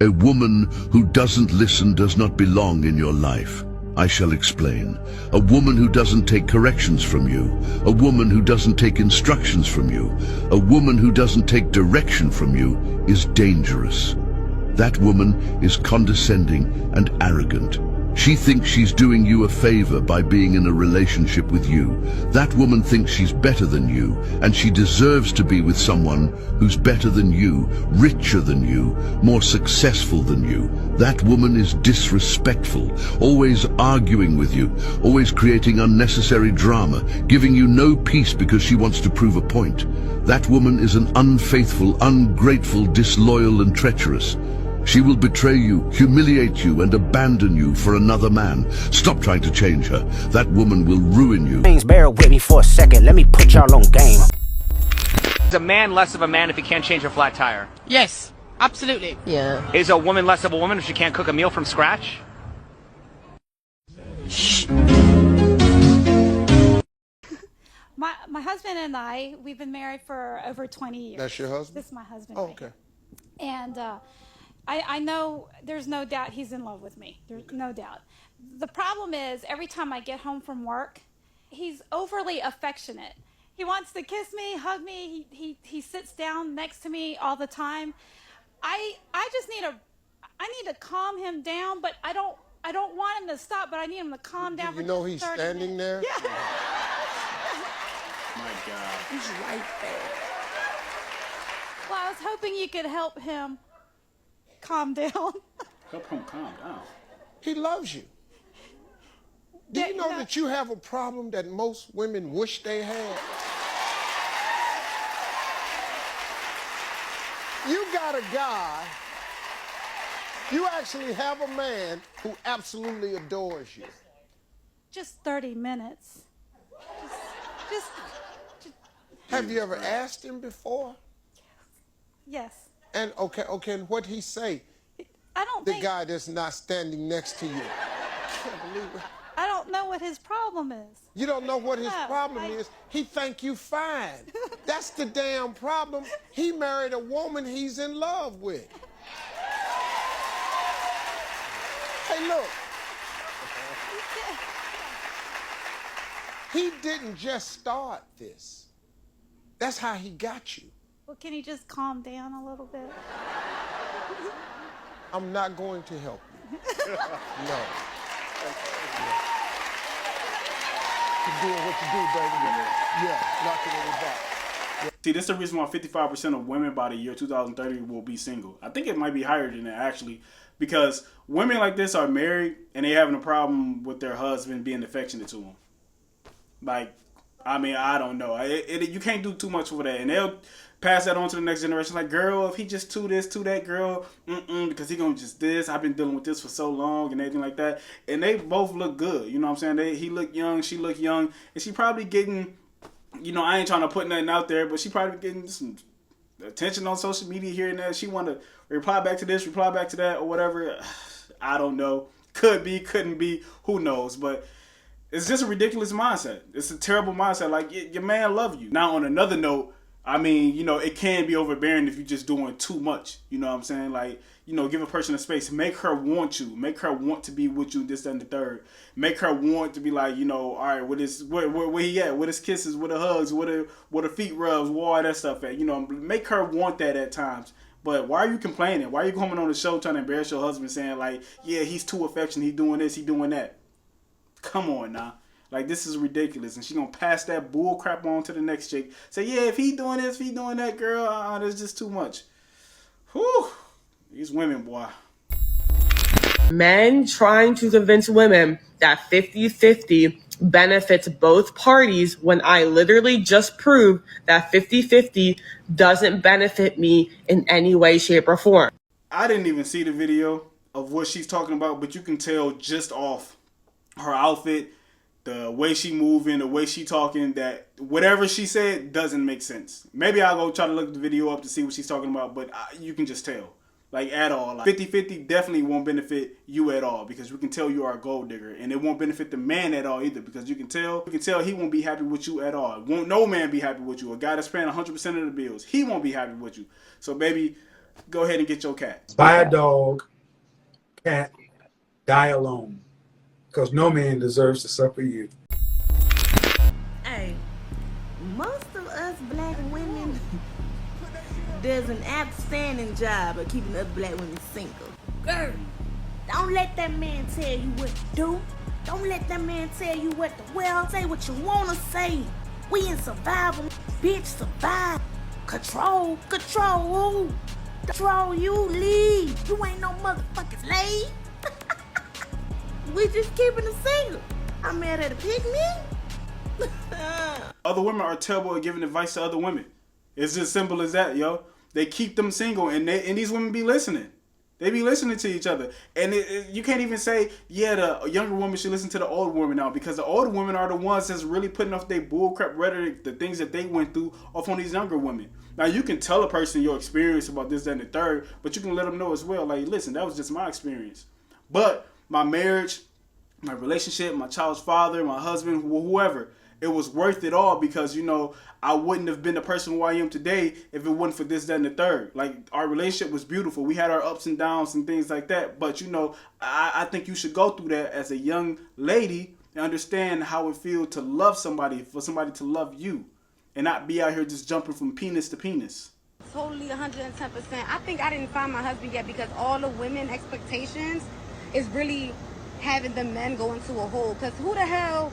A woman who doesn't listen does not belong in your life. I shall explain. A woman who doesn't take corrections from you, a woman who doesn't take instructions from you, a woman who doesn't take direction from you is dangerous. That woman is condescending and arrogant. She thinks she's doing you a favor by being in a relationship with you. That woman thinks she's better than you, and she deserves to be with someone who's better than you, richer than you, more successful than you. That woman is disrespectful, always arguing with you, always creating unnecessary drama, giving you no peace because she wants to prove a point. That woman is an unfaithful, ungrateful, disloyal, and treacherous. She will betray you, humiliate you, and abandon you for another man. Stop trying to change her. That woman will ruin you. Bear with me for a second. Let me put y'all on game. Is a man less of a man if he can't change a flat tire? Yes, absolutely. Yeah. Is a woman less of a woman if she can't cook a meal from scratch? My husband and I, we've been married for over 20 years. That's your husband? This is my husband. Oh, right okay. here. And I know there's no doubt he's in love with me. There's no doubt. The problem is every time I get home from work, he's overly affectionate. He wants to kiss me, hug me. He sits down next to me all the time. I just need to calm him down, but I don't want him to stop, but I need him to calm down. You know he's standing there? Yeah. My God. He's right there. Well, I was hoping you could help him calm down. Help him calm down. He loves you. Do you know that you have a problem that most women wish they had? You got a guy, you actually have a man who absolutely adores you. Just 30 minutes. Just Have you ever asked him before? yes. And okay, and what'd he say? I don't The think, guy that's not standing next to you. Can't believe it. I don't know what his problem is. You don't know what his No, problem is. He think you fine. That's the damn problem. He married a woman he's in love with. Hey, look. He didn't just start this. That's how he got you. Well, can you just calm down a little bit? I'm not going to help you. No. You're doing what you do, baby. Yeah, knocking it back. See, this is the reason why 55% of women by the year 2030 will be single. I think it might be higher than that, actually, because women like this are married and they having a problem with their husband being affectionate to them. Like, I mean, I don't know. You can't do too much for that. And they'll pass that on to the next generation. Like, girl, if he just to this, to that, girl, because he gonna just this. I've been dealing with this for so long and everything like that. And they both look good. You know what I'm saying? He look young, she look young. And she probably getting, you know, I ain't trying to put nothing out there, but she probably getting some attention on social media here and there. She want to reply back to this, reply back to that, or whatever. I don't know. Could be, couldn't be. Who knows? But it's just a ridiculous mindset. It's a terrible mindset. Like, your man love you. Now, on another note, I mean, you know, it can be overbearing if you're just doing too much. You know what I'm saying? Like, you know, give a person a space. Make her want you. Make her want to be with you, this, that, and the third. Make her want to be like, you know, all right, where he at? With his kisses, with the hugs, with the feet rubs, where all that stuff at. You know, make her want that at times. But why are you complaining? Why are you coming on the show trying to embarrass your husband saying, like, yeah, he's too affectionate, he doing this, he doing that? Come on now. Like, this is ridiculous. And she gonna pass that bull crap on to the next chick. Say, yeah, if he doing this, if he doing that, girl, that's just too much. Whew. These women, boy. Men trying to convince women that 50-50 benefits both parties when I literally just proved that 50-50 doesn't benefit me in any way, shape, or form. I didn't even see the video of what she's talking about, but you can tell just off her outfit, the way she moving, the way she talking, that whatever she said doesn't make sense. Maybe I'll go try to look the video up to see what she's talking about, but you can just tell. Like, at all. Like, 50-50 definitely won't benefit you at all, because we can tell you are a gold digger. And it won't benefit the man at all either, because you can tell he won't be happy with you at all. Won't no man be happy with you. A guy that's paying 100% of the bills, he won't be happy with you. So, baby, go ahead and get your cat. Buy a dog, cat, die alone. Because no man deserves to suffer you. Hey, most of us black women does an outstanding job of keeping other black women single. Girl, don't let that man tell you what to do. Don't let that man tell you what to wear. Say what you wanna say. We in survival, bitch, survive. Control who? Control you, leave. You ain't no motherfucking slave. We just keeping them single. I'm mad at a picnic. Other women are terrible at giving advice to other women. It's just simple as that, yo. They keep them single, and these women be listening. They be listening to each other. And you can't even say, yeah, the younger woman should listen to the older woman now, because the older women are the ones that's really putting off their bullcrap rhetoric, the things that they went through, off on these younger women. Now, you can tell a person your experience about this, that, and the third, but you can let them know as well, like, listen, that was just my experience. But my marriage, my relationship, my child's father, my husband, whoever, it was worth it all, because, you know, I wouldn't have been the person who I am today if it wasn't for this, that, and the third. Like, our relationship was beautiful. We had our ups and downs and things like that. But, you know, I think you should go through that as a young lady and understand how it feels to love somebody, for somebody to love you, and not be out here just jumping from penis to penis. Totally 110%. I think I didn't find my husband yet because all the women expectations is really having the men go into a hole. Because who the hell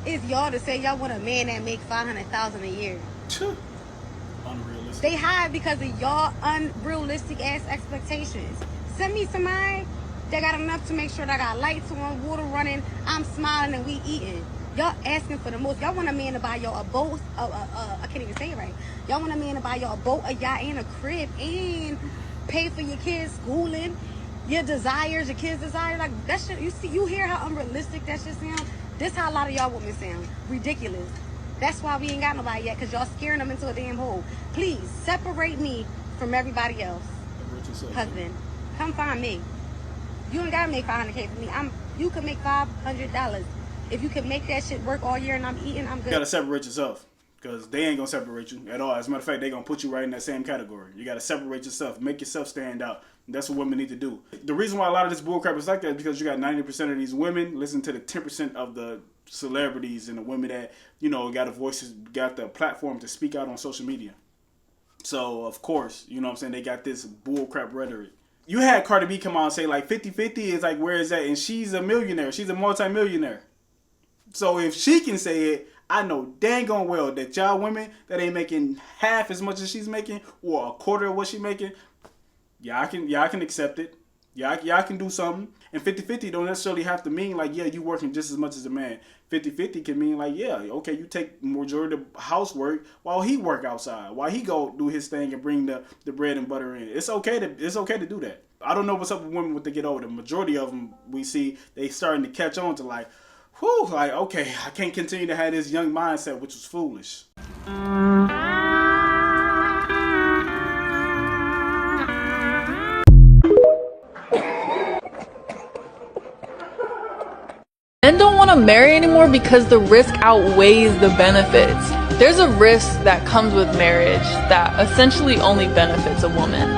is y'all to say y'all want a man that make $500,000 a year? Unrealistic. They hide because of y'all unrealistic ass expectations. Send me somebody that got enough to make sure that I got lights on, water running, I'm smiling, and we eating. Y'all asking for the most. Y'all want a man to buy y'all a boat. I can't even say it right. Y'all want a man to buy y'all a boat, a yacht, and a crib, and pay for your kids' schooling, your desires, your kids' desires. Like, that shit, you hear how unrealistic that shit sounds? This how a lot of y'all women sound. Ridiculous. That's why we ain't got nobody yet, because y'all scaring them into a damn hole. Please, separate me from everybody else. Husband, come find me. You ain't gotta make $500K for me. You can make $500. If you can make that shit work all year and I'm eating, I'm good. You gotta separate yourself, because they ain't gonna separate you at all. As a matter of fact, they gonna put you right in that same category. You gotta separate yourself, make yourself stand out. That's what women need to do. The reason why a lot of this bullcrap is like that is because you got 90% of these women listen to the 10% of the celebrities and the women that, you know, got the platform to speak out on social media. So, of course, you know what I'm saying, they got this bullcrap rhetoric. You had Cardi B come out and say, like, 50-50 is like, where is that? And she's a millionaire. She's a multi-millionaire. So if she can say it, I know dang on well that y'all women that ain't making half as much as she's making, or a quarter of what she's making, y'all can accept it. Y'all can do something. And 50-50 don't necessarily have to mean like, yeah, you working just as much as a man. 50-50 can mean like, yeah, okay, you take majority of the housework while he work outside, while he go do his thing and bring the bread and butter in. It's okay to do that. I don't know what's up with women when they get older. The majority of them we see, they starting to catch on to like, whew, like, okay, I can't continue to have this young mindset, which was foolish. Men don't want to marry anymore because the risk outweighs the benefits. There's a risk that comes with marriage that essentially only benefits a woman.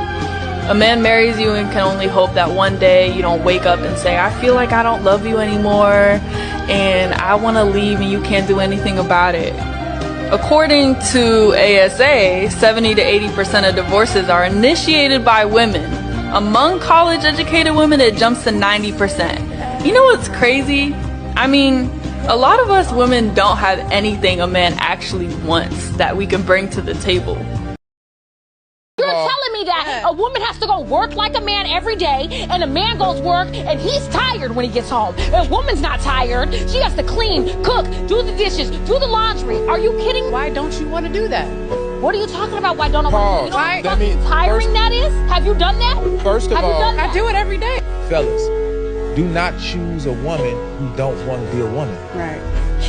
A man marries you and can only hope that one day you don't wake up and say, I feel like I don't love you anymore and I want to leave and you can't do anything about it. According to ASA, 70 to 80% of divorces are initiated by women. Among college-educated women, it jumps to 90%. You know what's crazy? I mean, a lot of us women don't have anything a man actually wants that we can bring to the table. You're telling me that a woman has to go work like a man every day, and a man goes work and he's tired when he gets home. A woman's not tired. She has to clean, cook, do the dishes, do the laundry. Are you kidding? Why don't you want to do that? What are you talking about? Why don't I want to do that? You know how fucking tiring that is? Have you done that? First of all, I do it every day. Fellas, do not choose a woman who don't want to be a woman. Right.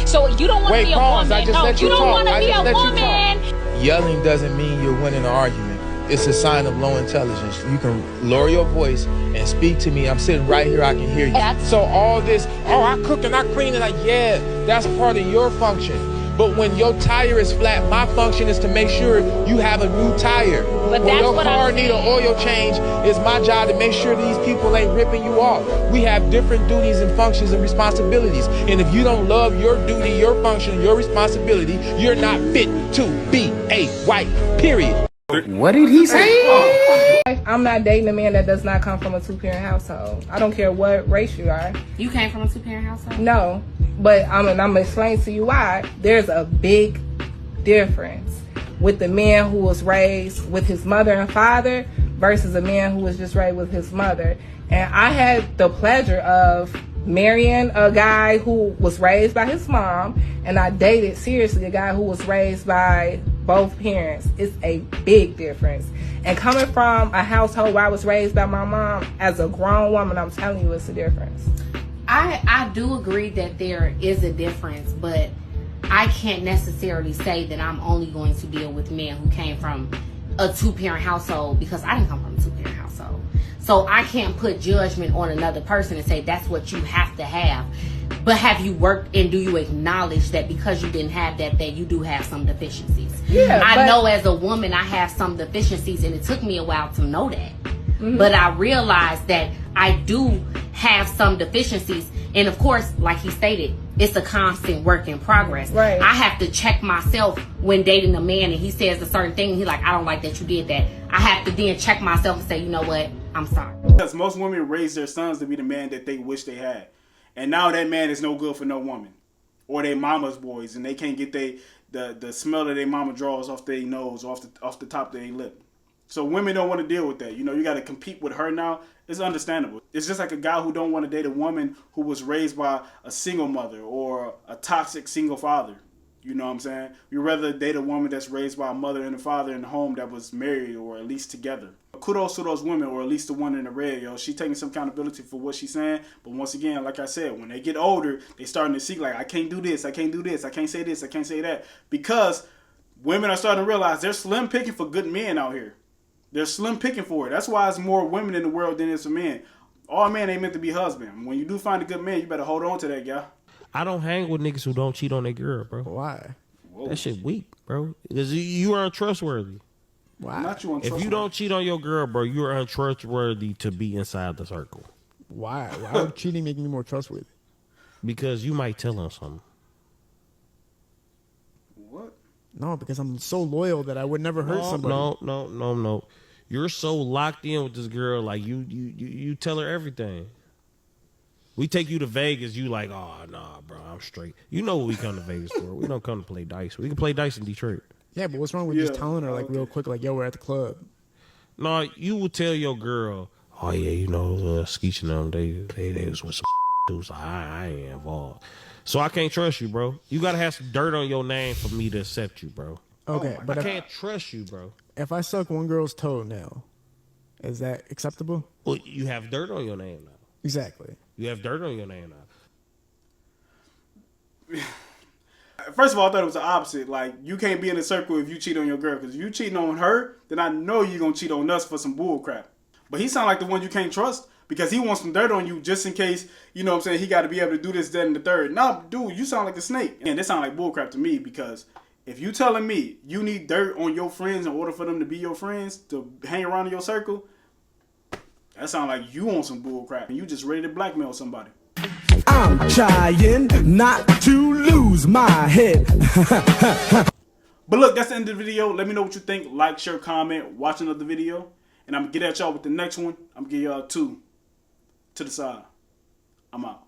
So you don't want to be a woman. No, you don't want to be a woman. Yelling doesn't mean you're winning an argument. It's a sign of low intelligence. You can lower your voice and speak to me. I'm sitting right here. I can hear you. So all this, I cook and I clean and yeah, that's part of your function. But when your tire is flat, my function is to make sure you have a new tire. But when that's your what car I'm need an saying. oil change, it's my job to make sure these people ain't ripping you off. We have different duties and functions and responsibilities. And if you don't love your duty, your function, your responsibility, you're not fit to be a wife, period. What did he say? I'm not dating a man that does not come from a two-parent household. I don't care what race you are. You came from a two-parent household? No, but I'm gonna explain to you why. There's a big difference with the man who was raised with his mother and father versus a man who was just raised with his mother. And I had the pleasure of marrying a guy who was raised by his mom, and I dated seriously a guy who was raised by both parents. It's a big difference. And coming from a household where I was raised by my mom, as a grown woman, I'm telling you, it's a difference. I do agree that there is a difference, but I can't necessarily say that I'm only going to deal with men who came from a two-parent household, because I didn't come from a two-parent household. So I can't put judgment on another person and say that's what you have to have. But have you worked, and do you acknowledge that because you didn't have that you do have some deficiencies? Yeah, I know as a woman I have some deficiencies, and it took me a while to know that. Mm-hmm. But I realized that I do have some deficiencies. And of course, like he stated, it's a constant work in progress. Right. I have to check myself when dating a man and he says a certain thing and he's like, I don't like that you did that. I have to then check myself and say, you know what, I'm sorry. Because most women raise their sons to be the man that they wish they had. And now that man is no good for no woman. Or their mama's boys, and they can't get the smell that their mama draws off their nose, off the top of their lip. So women don't want to deal with that. You know, you got to compete with her now. It's understandable. It's just like a guy who don't want to date a woman who was raised by a single mother or a toxic single father. You know what I'm saying? You'd rather date a woman that's raised by a mother and a father in a home that was married or at least together. Kudos to those women, or at least the one in the red, yo. She taking some accountability for what she's saying. But once again, like I said, when they get older, they starting to see like, I can't do this, I can't do this, I can't say this, I can't say that. Because women are starting to realize they're slim picking for good men out here. They're slim picking for it. That's why it's more women in the world than it's men. All men ain't meant to be husband. When you do find a good man, you better hold on to that guy. I don't hang with niggas who don't cheat on their girl, bro. Why? Whoa. That shit weak, bro. Because you are untrustworthy. Why? Not you untrustworthy. If you don't cheat on your girl, bro, you are untrustworthy to be inside the circle. Why? Why would cheating make me more trustworthy? Because you might tell her something. What? No, because I'm so loyal that I would never hurt somebody. No. You're so locked in with this girl, like you tell her everything. We take you to Vegas, you like, oh, nah, bro, I'm straight. You know what we come to Vegas for. We don't come to play dice. We can play dice in Detroit. Yeah, but what's wrong with just telling her, like, real quick, like, yo, we're at the club? No, you will tell your girl, oh, yeah, you know, Skeech and them, they was with some dudes. So I ain't involved. So I can't trust you, bro. You got to have some dirt on your name for me to accept you, bro. Okay, but I can't trust you, bro. If I suck one girl's toenail, is that acceptable? Well, you have dirt on your name now. Exactly. You have dirt on your name now. First of all, I thought it was the opposite. Like, you can't be in a circle if you cheat on your girl. Because if you cheating on her, then I know you're going to cheat on us for some bull crap. But he sound like the one you can't trust because he wants some dirt on you just in case, you know what I'm saying, he got to be able to do this, that, and the third. No, dude, you sound like a snake. And this sound like bull crap to me because if you telling me you need dirt on your friends in order for them to be your friends, to hang around in your circle, that sound like you on some bull crap and you just ready to blackmail somebody. I'm trying not to lose my head. But look, that's the end of the video. Let me know what you think. Like, share, comment, watch another video. And I'm going to get at y'all with the next one. I'm going to give y'all 2 to the side. I'm out.